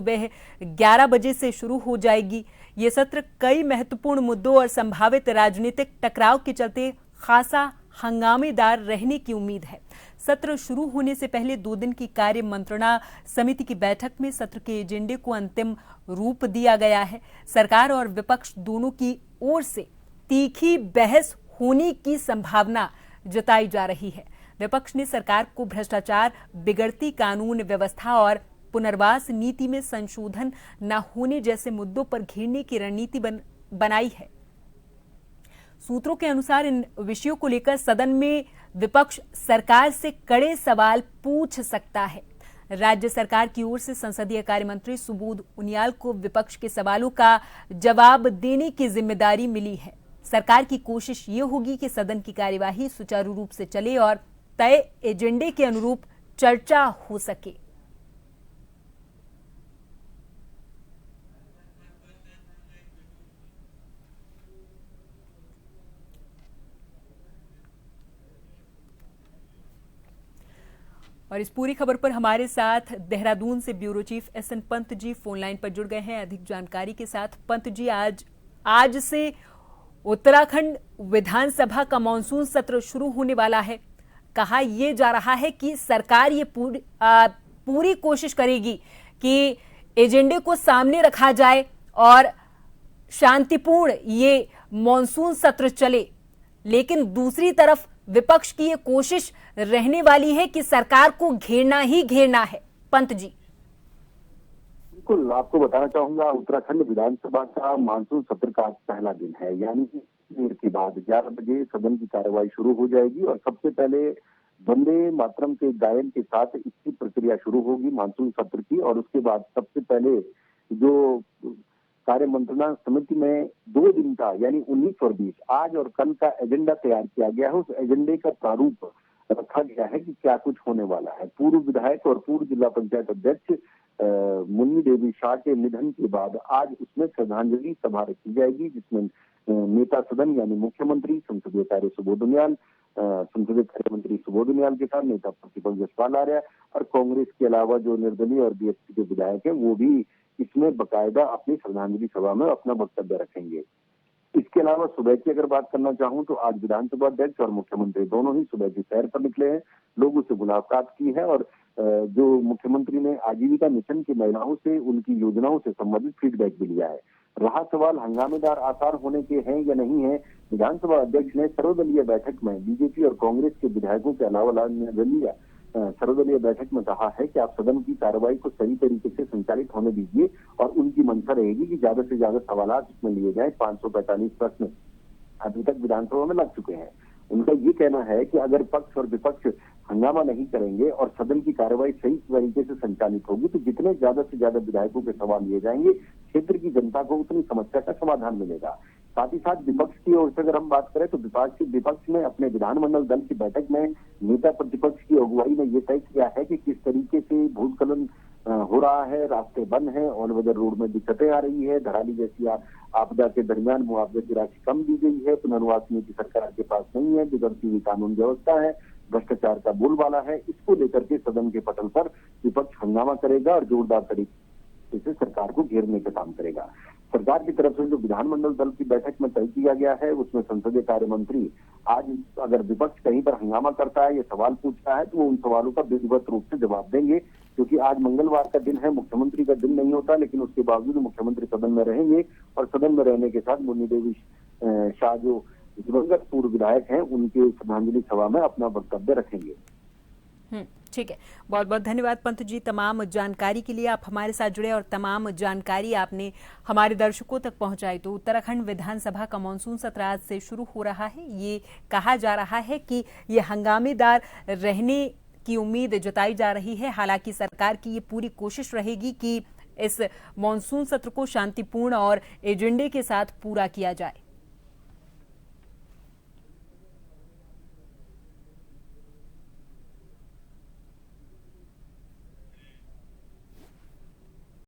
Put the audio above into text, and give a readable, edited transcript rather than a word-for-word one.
सुबह 11 बजे से शुरू हो जाएगी। ये सत्र कई महत्वपूर्ण मुद्दों और संभावित राजनीतिक टकराव के चलते खासा हंगामेदार रहने की उम्मीद है। सत्र शुरू होने से पहले 2 दिन की कार्य मंत्रणा समिति की बैठक में सत्र के एजेंडे को अंतिम रूप दिया गया है। सरकार और विपक्ष दोनों की ओर से तीखी बहस होने की संभावना जताई जा रही है। विपक्ष ने सरकार को भ्रष्टाचार, बिगड़ती कानून व्यवस्था और पुनर्वास नीति में संशोधन न होने जैसे मुद्दों पर घेरने की रणनीति बनाई है। सूत्रों के अनुसार इन विषयों को लेकर सदन में विपक्ष सरकार से कड़े सवाल पूछ सकता है। राज्य सरकार की ओर से संसदीय कार्य मंत्री सुबोध उनियाल को विपक्ष के सवालों का जवाब देने की जिम्मेदारी मिली है। सरकार की कोशिश ये होगी कि सदन की कार्यवाही सुचारू रूप से चले और तय एजेंडे के अनुरूप चर्चा हो सके। और इस पूरी खबर पर हमारे साथ देहरादून से bureau chief SN Pant ji phone line पर जुड़ गए हैं अधिक जानकारी के साथ। पंत जी, आज से उत्तराखंड विधानसभा का मानसून सत्र शुरू होने वाला है। कहा यह जा रहा है कि सरकार ये पूरी कोशिश करेगी कि एजेंडे को सामने रखा जाए और शांतिपूर्ण ये मानसून सत्र चले, लेकिन दूसरी तरफ विपक्ष की ये कोशिश रहने वाली है कि सरकार को घेरना ही घेरना है। पंत जी, बिल्कुल आपको बताना चाहूंगा, उत्तराखंड विधानसभा का मानसून सत्र का आज पहला दिन है, यानी कि देर के बाद 11 बजे सदन की कार्यवाही शुरू हो जाएगी और सबसे पहले वंदे मातरम के गायन के साथ इसकी प्रक्रिया शुरू होगी मानसून सत्र की। और उसके बाद सबसे पहले जो कार्य मंत्रणा समिति में 2 दिन का यानी 19 और 20 आज और कल का एजेंडा तैयार किया गया है। उस एजेंडे का प्रारूप रखा गया है कि क्या कुछ होने वाला है। पूर्व विधायक और पूर्व जिला पंचायत अध्यक्ष मुन्नी देवी शाह के निधन के बाद आज उसमें श्रद्धांजलि सभा रखी जाएगी, जिसमें नेता सदन यानी मुख्यमंत्री, संसदीय कार्य सुबोध उनियाल, संसदीय कार्य मंत्री सुबोध उनियाल के साथ नेता प्रतिपक्ष जसपाल आर्य और कांग्रेस के अलावा जो निर्दलीय और बीएसपी के विधायक हैं वो भी इसमें बकायदा अपनी श्रद्धांजलि सभा में अपना वक्तव्य रखेंगे। इसके अलावा सुबह की अगर बात करना चाहूं तो आज विधानसभा अध्यक्ष और मुख्यमंत्री दोनों ही सुबह की सैर पर निकले हैं, लोगों से मुलाकात की है और जो मुख्यमंत्री ने आजीविका मिशन की महिलाओं से उनकी योजनाओं से संबंधित फीडबैक भी लिया है। रहा सवाल हंगामेदार आसार होने के हैं या नहीं है, विधानसभा अध्यक्ष ने सर्वदलीय बैठक में बीजेपी और कांग्रेस के विधायकों के अलावा निर्दलीय सर्वदलीय बैठक में कहा है कि आप सदन की कार्रवाई को सही तरीके से संचालित होने दीजिए और उनकी मंशा रहेगी कि ज्यादा से ज्यादा सवाल इसमें लिए जाए। 545 प्रश्न अभी तक विधानसभा में लग चुके हैं। उनका ये कहना है कि अगर पक्ष और विपक्ष हंगामा नहीं करेंगे और सदन की कार्रवाई सही तरीके से संचालित होगी तो जितने ज्यादा से ज्यादा विधायकों के सवाल लिए जाएंगे, क्षेत्र की जनता को उतनी समस्या का समाधान मिलेगा। साथ ही साथ विपक्ष की ओर से अगर हम बात करें तो विपक्ष ने अपने विधानमंडल दल की बैठक में नेता प्रतिपक्ष की अगुवाई में ये तय किया है कि किस तरीके से भूस्खलन हो रहा है, रास्ते बंद हैं, ऑल वेदर रोड में दिक्कतें आ रही है, धराली जैसी आपदा के दरमियान मुआवजे की राशि कम दी गई है, पुनर्वास नीति सरकार के पास नहीं है, बिगड़ती हुई कानून व्यवस्था है, भ्रष्टाचार का बोलबाला है। इसको लेकर के सदन के पटल पर विपक्ष हंगामा करेगा और जोरदार तरीके से सरकार को घेरने का काम करेगा। सरकार की तरफ से जो विधानमंडल दल की बैठक में तय किया गया है उसमें संसदीय कार्य मंत्री आज अगर विपक्ष कहीं पर हंगामा करता है, ये सवाल पूछता है तो वो उन सवालों का विधिवत रूप से जवाब देंगे, क्योंकि आज मंगलवार का दिन है, मुख्यमंत्री का दिन नहीं होता, लेकिन उसके बावजूद मुख्यमंत्री सदन में रहेंगे और सदन में रहने के साथ मुन्नी देवी शाह जो दिवंगत पूर्व विधायक हैं उनके श्रद्धांजलि सभा में अपना वक्तव्य रखेंगे। ठीक है, बहुत बहुत धन्यवाद पंत जी तमाम जानकारी के लिए। आप हमारे साथ जुड़े और तमाम जानकारी आपने हमारे दर्शकों तक पहुंचाई। तो उत्तराखंड विधानसभा का मानसून सत्र आज से शुरू हो रहा है। ये कहा जा रहा है कि ये हंगामेदार रहने की उम्मीद जताई जा रही है। हालांकि सरकार की ये पूरी कोशिश रहेगी कि इस मानसून सत्र को शांतिपूर्ण और एजेंडे के साथ पूरा किया जाए।